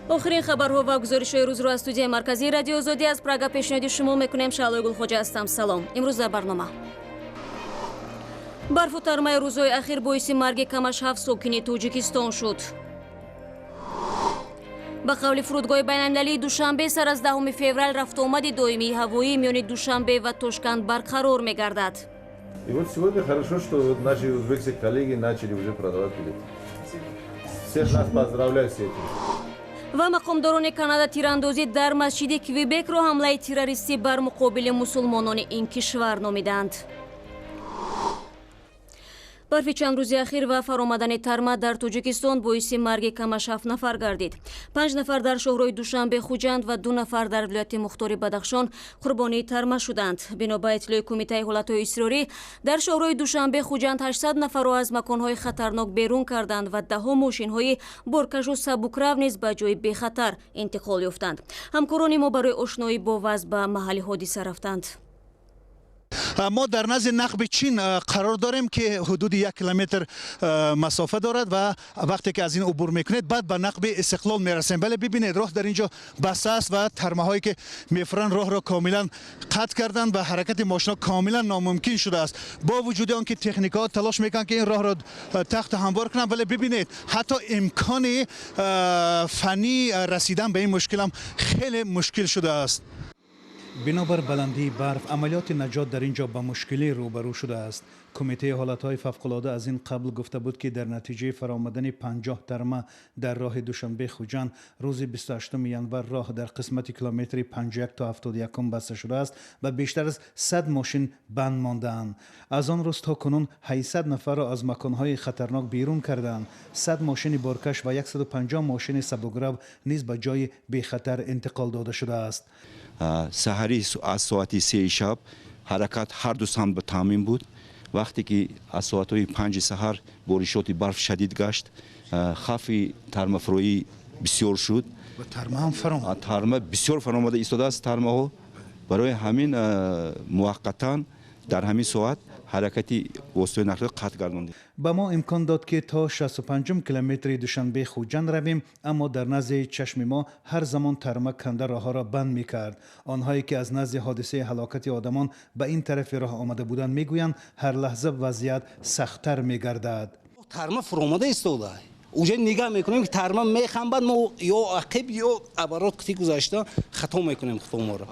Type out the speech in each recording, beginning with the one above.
آخرین خبرها و گزارش‌های روز رو از استودیوی مرکزی رادیو آزادی از پراگ پیشنهاد شما میکنیم. شعله گلخوجه هستم. سلام. امروز در برنامه برف و ترمای روزهای اخیر باعث مرگ کم از 7 ساکن تاجیکستان شد. به قول فرودگاه بین‌المللی دوشنبه سر از 10 فوریه رفت آمد دائمی هوایی میان دوشنبه و تاشکند برقرار می‌گردد. И вот сегодня хорошо, что вот наши узбекские коллеги начали уже продавать билеты. Всех нас поздравляю с этим. و مقامداران کانادا تیراندازی در مسجد کویبک را حمله تروریستی بر مقابل مسلمانان این کشور نامیدند. برف چند روز اخیر و فرآمدن ترما در تاجیکستان باعث مرگ کم از 7 نفر گردید. 5 نفر در شهرهای دوشنبه خوجند و 2 نفر در ولایت مختار بدخشان قربانی ترما شدند. بنا به اطلاع کمیته حالتهای اضطراری در شهرهای دوشنبه خوجند 800 نفر را از مکانهای خطرناک بیرون کردند و 10 ماشین‌های بارکش و سبکرو نیز به جای بی خطر انتقال یافتند. همکاران ما برای آشنایی با وضع به محل حادثه رفتند. ما در نزد نقب چین قرار داریم که حدود 1 کیلومتر مسافت دارد و وقتی که از این عبور میکنید بعد به نقب استقلال میرسیم. ولی ببینید راه در اینجا بسته است و ترمه‌هایی که میفرن راه را کاملا قطع کردند و حرکت ماشینا کاملا ناممکن شده است. با وجود آنکه تکنیک‌ها تلاش میکنن که این راه را تخت هموار کنند، ولی ببینید حتی امکان فنی رسیدن به این مشکل هم خیلی مشکل شده است. بنابر بلندی برف عملیات نجات در اینجا با مشکلی روبرو شده است. کمیته حالتهای فوق‌العاده از این قبل گفته بود که در نتیجه فرآمدن 50 ترمه در راه دوشنبه خوجند روز 28 ینور راه در قسمت کیلومتری 51 تا 71 بسته شده است و بیشتر از 100 ماشین بند مانده‌اند. از آن روز تا کنون 800 نفر را از مکانهای خطرناک بیرون کردند. 100 ماشین بارکش و 150 ماشین سبکرو نیز به جای بی خطر انتقال داده شده است. سحری از ساعت 3 شب حرکت هر دو سمت به تامین بود. وقتی که از ساعت 5 سحر بارشات برف شدید گشت، خوف ترمافرویی بسیار شد و ترمه هم فرآمد. ترمه بسیار فرآمده ایستاده است. ترمه ها برای همین موقتا در همین ساعت حرکتی واسطه نقل قطع گرداندیم. با ما امکان داد که تا 65 کیلومتر دوشنبه خوجند رویم، اما در نزد چشم ما هر زمان ترمه کنده راه را بند میکرد. آنهایی که از نزد حادثه هلاکت آدمان به این طرف راه آمده بودند میگویند هر لحظه وضعیت سخت‌تر میگردد. ترمه فرآمده ایستاده. اونجا نگاه میکنیم که ترمه میخنبد، ما یا عقب یا عبارات کتی گذاشته خطا میکنیم خطا ما را.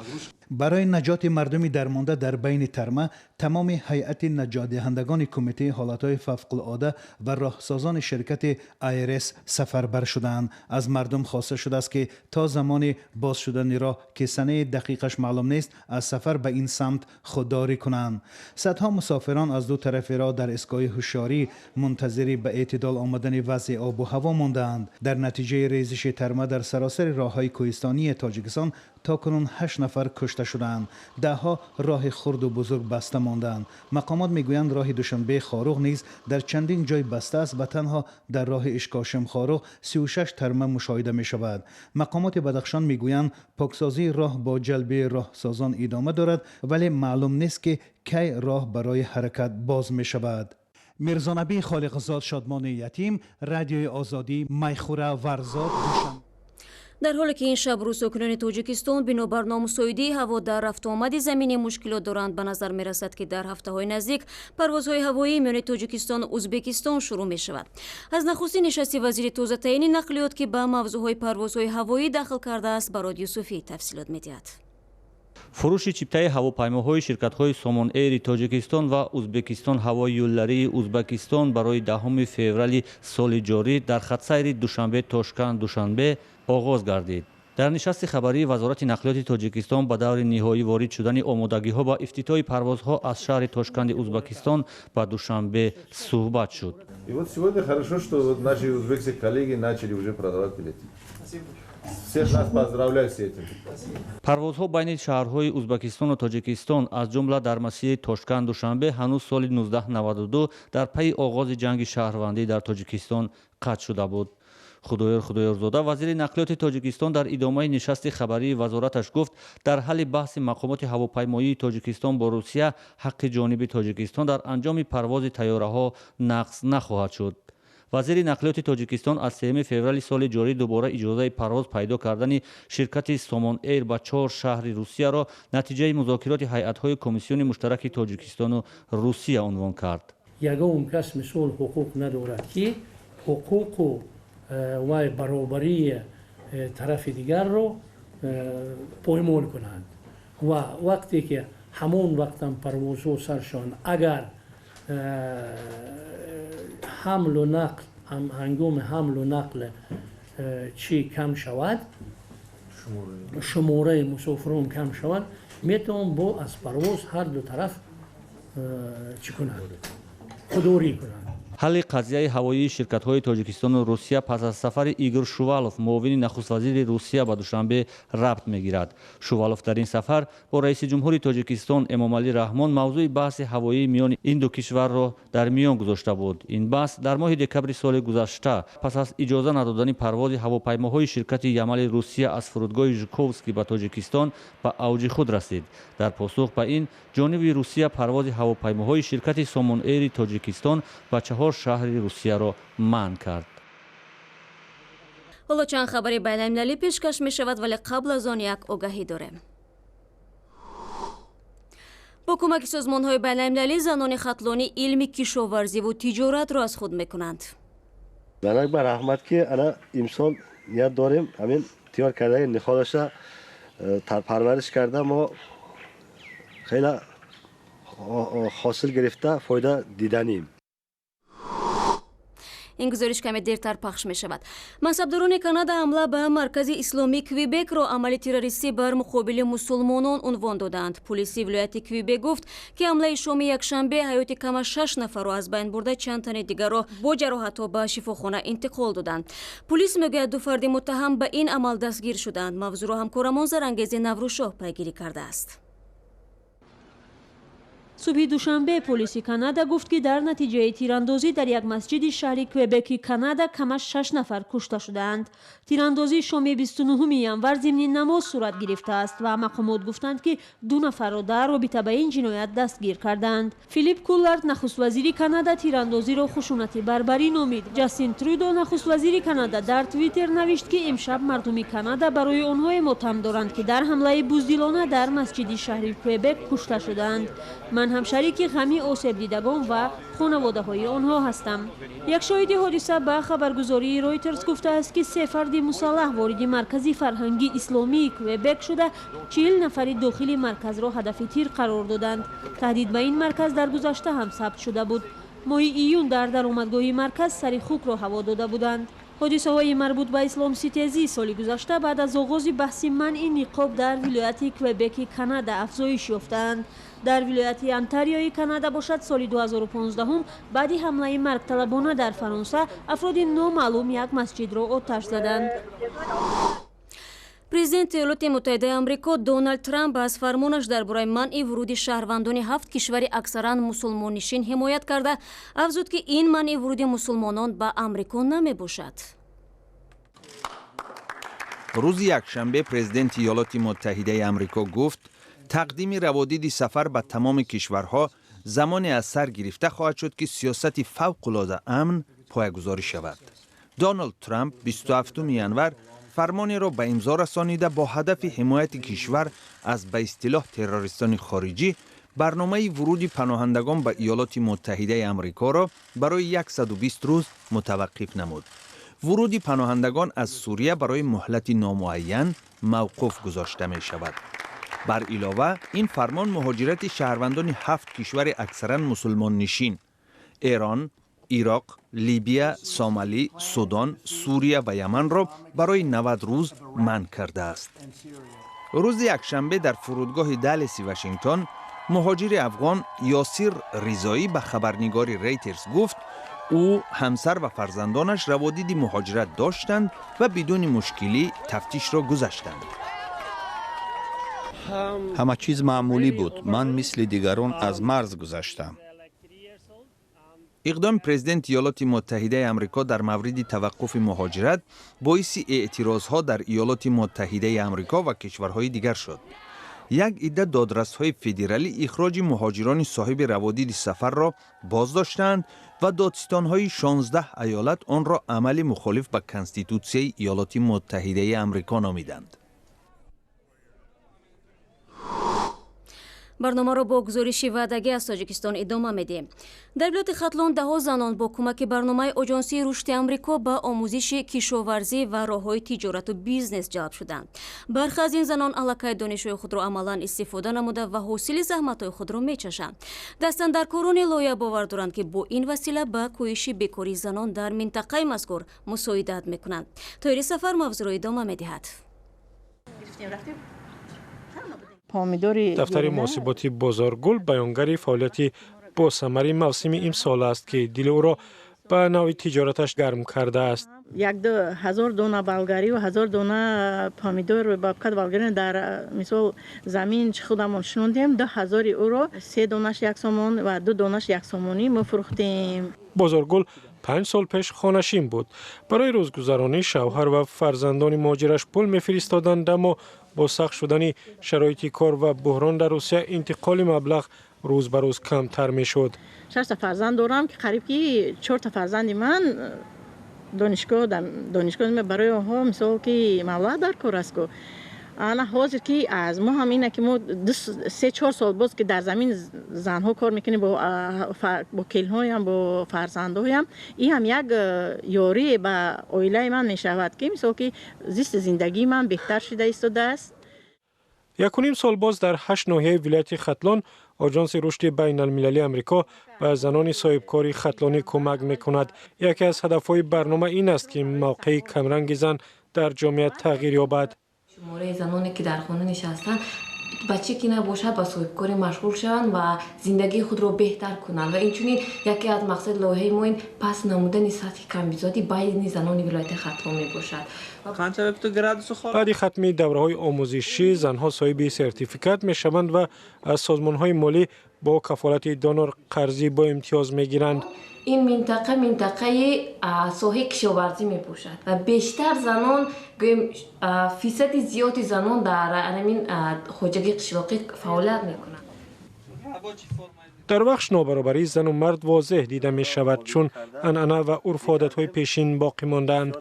برای نجات مردمی درمانده در بین ترمه تمام هیئت نجات دهندگان کمیته حالتهای فوق‌العاده و راهسازان شرکت آیرس سفربر شدند. از مردم خواسته شده است که تا زمان باز شدن راه که سنه دقیقش معلوم نیست از سفر به این سمت خودداری کنند. صدها مسافران از دو طرف راه در ایستگاه هوشیاری منتظر به اعتدال آمدن وضع آب و هوا ماندند. در نتیجه ریزش ترمه در سراسر راههای کوهستانی تاجیکستان تا کنون 8 نفر کشته شدند. 10 راه خرد و بزرگ بسته ماندند. مقامات میگویند راه دوشنبه خاروغ نیز در چندین جای بسته است و تنها در راه اشکاشم خاروغ 36 ترمه مشاهده می شود. مقامات بدخشان میگویند پاکسازی راه با جلب راهسازان ادامه دارد، ولی معلوم نیست که کی راه برای حرکت باز می شود. میرزانبی خالقزاد شادمان یتیم، رادیوی آزادی، میخوره ورزاد، دوشنبه. در حالی که این شب رو ساکنان تاجیکستان بنابر نامساعدی هوا در رفت و آمد زمینی مشکلات دارند، به نظر می رسد که در هفته‌های نزدیک پروازهای هوایی میان تاجیکستان و ازبکستان شروع می شود. از نخستین نشست وزیر تازه تعیین نقلیات که به موضوعهای پروازهای هوایی داخل کرده است برای یوسفی تفصیلات می‌دهد. فروش چیپتای هواپیماهای شرکت‌های سامان ایر تاجیکستان و ازبکستان هوایی یولری ازبکستان برای 10 فوریه سال جاری در خط سیر دوشنبه تاشکند دوشنبه آغاز گردید. در نشست خبری وزارت نقلیات تاجیکستان به دور نهایی وارد شدن آمادگی‌ها با افتتاح پروازها از شهر تاشکند ازبکستان به دوشنبه صحبت شد. И вот сегодня хорошо, что вот наши узбекские коллеги начали уже продавать билеты. Всех нас поздравляю с этим. پروازها بین شهرهای ازبکستان و تاجیکستان از جمله در مسیر تاشکند دوشنبه هنوز سال 1992 در پی آغاز جنگ شهروندی در تاجیکستان قطع شده بود. خدایارزاده وزیر نقلیات تاجیکستان در ادامه نشست خبری وزارتش گفت در حل بحث مقامات هواپیمایی تاجیکستان با روسیه حق جانب تاجیکستان در انجام پرواز طیاره‌ها نقض نخواهد شد. вазири нақлиёти тоҷикистон аз 3 феврали соли ҷорӣ дубора иҷозаи парвоз пайдо кардани ширкати Somon Air ба 4 шаҳри Русияро натиҷаи музокироти ҳайатҳои комиссиони муштараки Тоҷикистону Русия унвон кард. ягон кас мисол ҳуқуқ надорад ки ҳуқуқу ва баробарии тарафи дигарро поймол кунанд ва вақте ки ҳамон вақтам парвозҳо саршон агар ҳамлу нақл ҳангоми ҳамлу нақл чӣ кам шавад шумораи мусофирон кам шавад метавон бо аз парвоз ҳарду тараф чӣ кунанд худорӣ кунанд. ҳалли қазияи ҳавоии ширкатҳои Тоҷикистону Русия пас аз сафари Игор Шувалов муовини нахуствазири Русия ба Душанбе рабт мегирад. Шувалов дар ин сафар бо раиси ҷумҳури Тоҷикистон Эмомалӣ Раҳмон мавзӯи баҳси ҳавоии миёни ин ду кишварро дар миён гузошта буд. Ин баҳс дар моҳи декабри соли гузашта пас аз иҷоза надодани парвози ҳавопаймоҳои ширкати Ямали Русия аз фурудгоҳи Жуковский ба Тоҷикистон ба авҷи худ расид. Дар посух ба ин ҷониби Русия парвози ҳавопаймоҳои ширкати Somon Air Тоҷикистон ба 4 шаҳри Русияро манъ кард. ҳоло чанд хабари байналмилалӣ пешкаш мешавад, вале қабл аз он як огаҳӣ дорем. бо кӯмаки созмонҳои байналмилалӣ занони хатлони илми кишоварзиву тиҷоратро аз худ мекунанд. Банак ба раҳмат ки ана имсол ният дорем ҳамин тиёр кардаги нихолаша парвариш карда мо хеле ҳосил гирифта фоида диданем. ин гузориш каме дертар пахш мешавад. мансабдорони Канада ҳамла ба маркази исломии Квебекро амали террористӣ бар муқобили мусулмонон унвон доданд. Пулиси вилояти Квебек гуфт ки ҳамлаи шоми якшанбе ҳаёти кама 6 нафарро аз байн бурда, чанд тани дигарро бо ҷароҳатҳо ба шифохона интиқол доданд. Пулис мегӯяд 2 фарди муттаҳам ба ин амал дастгир шуданд. мавзӯъро ҳамкорамон Зарангези Наврӯшоҳ пайгирӣ кардааст. субҳи душанбе полиси Канада гуфт ки дар натиҷаи тирандозӣ дар як масҷиди шаҳри Квебеки Канада кама 6 нафар кушта шуданд. Тирандозӣ шоми 29 январ зимни намоз сурат гирифтааст ва мақомот гуфтанд ки 2 нафарро дар робита ба ин ҷиноят дастгир карданд. Филип Куллард нахуствазири Канада тирандозиро хушунати барбарӣ номид. Ҷастин Трюдо нахуствазири Канада дар Твиттер навишт ки имшаб мардуми Канада барои онҳое мотам доранд ки дар ҳамлаи буздилона дар масҷиди шаҳри Квебек кушта шуданд. ман ҳам шарики ғами осебдидагон ва хонаводаҳои онҳо ҳастам. як шоҳиди ҳодиса ба хабаргузории Reuters гуфтааст ки 3 фарди мусаллаҳ вориди маркази фарҳангӣ исломии Квебек шуда 40 нафари дохили марказро ҳадафи тир қарор доданд. таҳдид ба ин марказ дар гузашта ҳам сабт шуда буд. моҳи июн дар даромадгоҳи марказ сари хукро ҳаво дода буданд. ҳодисаҳои марбут ба исломситезӣ соли гузашта баъд аз оғози баҳси манъи ниқоб дар вилояти Квебеки Канада афзоиш ёфтаанд. дар вилояти Онтариои Канада бошад соли 2015 баъди ҳамлаи маргталабона дар Фаронса афроди номаълум як масҷидро оташ заданд. президенти Иёлоти Муттаҳидаи Амрико Доналд Трамп аз фармонаш дар бораи манъи вуруди шаҳрвандони 7 кишвари аксаран мусулмоннишин ҳимоят карда, афзуд ки ин манъи вуруди мусулмонон ба Амрико намебошад. рӯзи якшанбе президенти Иёлоти Муттаҳидаи Амрико гуфт тақдими раводиди сафар ба тамоми кишварҳо замоне аз сар гирифта хоҳад шуд ки сиёсати фавқулода амн поягузорӣ шавад. Доналд Трамп 27 январ фармонеро ба имзо расонида бо ҳадафи ҳимояти кишвар аз ба истилоҳ террористони хориҷӣ барномаи вуруди паноҳандагон ба Иёлоти Муттаҳидаи Амрикоро барои 120 рӯз мутаваққиф намуд. вуруди паноҳандагон аз Сурия барои муҳлати номуайян мавқуф гузошта мешавад. бар илова ин фармон муҳоҷирати шаҳрвандони 7 кишвари аксаран мусулмоннишин Эрон, Ироқ, Либия, Сомалӣ, Судан, Сурия ва Яманро барои 90 рӯз манъ кардааст. рӯзи якшанбе дар фурудгоҳи Даллеси Вашингтон муҳоҷири афғон Ёсир Ризоӣ ба хабарнигори Reuters гуфт ӯ, ҳамсар ва фарзандонаш раводиди муҳоҷират доштанд ва бидуни мушкилӣ тафтишро гузаштанд. ҳама чиз маъмулӣ буд. ман мисли дигарон аз марз гузаштам. иқдоми президенти Иёлоти Муттаҳидаи Амрико дар мавриди таваққуфи муҳоҷират боиси эътирозҳо дар Иёлоти Муттаҳидаи Амрико ва кишварҳои дигар шуд. یک عده دادرس‌های فدرالی اخراج مهاجران صاحب روادید سفر را بازداشتند و دادستان‌های 16 ایالت آن را عمل مخالف به کنستیتوسیای ایالات متحده آمریکا نامیدند. барномаро бо гузориши ваъдагӣ аз тоҷикистон идома медиҳем. дар вилояти хатлон даҳо занон бо кӯмаки барномаи оҷонсии рушди амрико ба омӯзиши кишоварзӣ ва роҳҳои тиҷорату бизнес ҷалб шуданд. бархе аз ин занон аллакай донишҳои худро амалан истифода намуда ва ҳосили заҳматҳои худро мечашанд. дастандаркорони лоиҳа бовар доранд ки бо ин васила ба кӯҳиши бекории занон дар минтақаи мазкур мусоидат мекунанд. тоири сафар мавзӯъро идома медиҳад. дафтари муҳосиботи бозоргул баёнгари фаъолияти босамари мавсими имсол аст ки дили ӯро ба навъи тиҷораташ гарм кардааст. 1000 дона болгарӣ ва 1000 дона помидор бабкат болгарӣ дар мисол замин чи худамон шунондем 2000 ӯро 3 донаш 1 сомон ва 2 донаш 1 сомонӣ мо фурӯхтем. бозоргул 5 сол пеш хонашин буд. барои рӯзгузаронӣ шавҳар ва фарзандони моҳоҷираш пул мефиристоданд, аммо бо сахт шудани шароити кор ва буҳрон дар русия интиқоли маблағ рӯз ба рӯз камтар мешуд. 6 та фарзанд дорам ки қариб ки 4 та фарзанди ман донишгоҳ барои онҳо мисол ки маблағ дар кор аст ку ана ҳозир ки аз мо ҳам ина ки мо 3-4 сол боз ки дар замин занҳо кор мекунем бо келҳоям бо фарзандоям ин ҳам як ёрие ба оилаи ман мешавад ки мисол ки зисти зиндагии ман беҳтар шуда истодааст. 1.5 сол боз дар 8 ноҳияи вилояти хатлон оҷонси рушди байналмилалии амрико ба занони соҳибкори хатлонӣ кӯмак мекунад. яке аз ҳадафҳои барнома ин аст ки мавқеи камранги зан дар ҷомеа тағйир ёбад. шумораи заноне ки дар хона нишастанд баче ки набошад ба соҳибкорӣ машғул шаванд ва зиндагии худро беҳтар кунанд ва инчунин яке аз мақсади лоиҳаи мо ин паст намудани сатҳи камбизодӣ байни занони вилояти хатлон мебошад. баъди хатми давраҳои омӯзишӣ занҳо соҳиби сертификат мешаванд ва аз созмонҳои молӣ бо кафолати донор қарзӣ бо имтиёз мегиранд. ин минтақаи соҳаи кишоварзӣ мебошад ва бештар занон гӯем фисади зиёди занон дар ҳамин хоҷагии қишлоқӣ фаъолият мекунанд. дар бахш нобаробарии зану мард возеҳ дида мешавад, чун анъана ва урфу одатҳои пешин боқӣ мондаанд.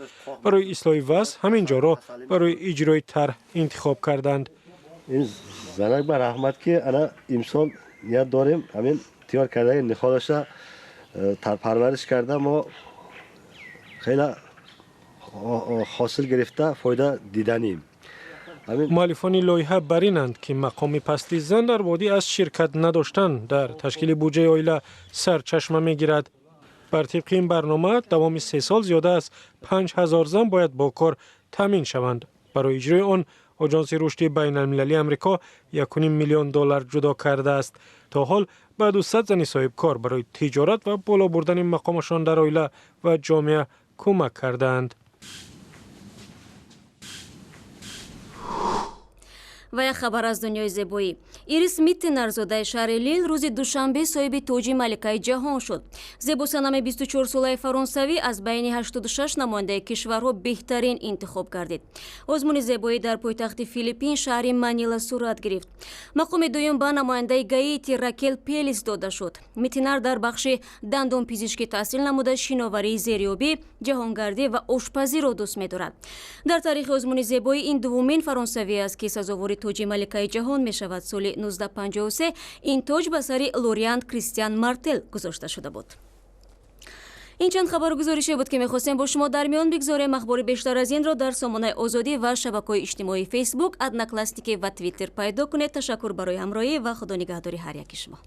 барои ислоҳи вазъ ҳамин ҷоро барои иҷрои тарҳ интихоб карданд. ин занак ба раҳмат ки ана имсол ният дорем ҳамин тиёр кардаги нихолаша парвариш карда мо хела ҳосил гирифта фоида диданем. муаллифони лоиҳа бар инанд ки мақоми пасти зан дар водӣ аз ширкат надоштан дар ташкили буҷаи оила сарчашма мегирад. бар тибқи ин барнома давоми 3 сол зиёда аз 5000 зан бояд бо кор таъмин шаванд. барои иҷрои он оҷонси рушди байналмилалии амрико 1.5 миллион доллар ҷудо кардааст. то ҳол ба 200 зани соҳибкор барои тиҷорат ва боло бурдани мақомашон дар оила ва ҷомеа кӯмак кардаанд. ва як хабар аз дунёи зебоӣ. ирис миттинарзодаи шаҳри лил рӯзи душанбе соҳиби тоҷи маликаи ҷаҳон шуд. зебосанами 24-солаи фаронсавӣ аз байни 86 намояндаи кишварҳо беҳтарин интихоб гардид. озмуни зебоӣ дар пойтахти Филиппин шаҳри Манила сурат гирифт. мақоми дуюм ба намояндаи Гаити Ракел Пелис дода шуд. миттинар дар бахши дандонпизишкӣ таҳсил намуда шиноварии зериёбӣ, ҷаҳонгардӣ ва ошпазиро дӯст медорад. дар таърихи озмуни зебоӣ ин дуввумин фаронсавӣ аст ки сазовори тоҷи маликаи ҷаҳон мешавад. соли 1953 ин тоҷ ба сари лориант Кристиан Мартел гузошта шуда буд. ин чанд хабару гузорише буд ки мехостем бо шумо дар миён бигзорем. ахбори бештар аз инро дар сомонаи озодӣ ва шабакаҳои иҷтимоии фейсбук, одноклассники ва твиттер пайдо кунед. ташаккур барои ҳамроҳӣ ва худо нигаҳдори ҳар яки шумо.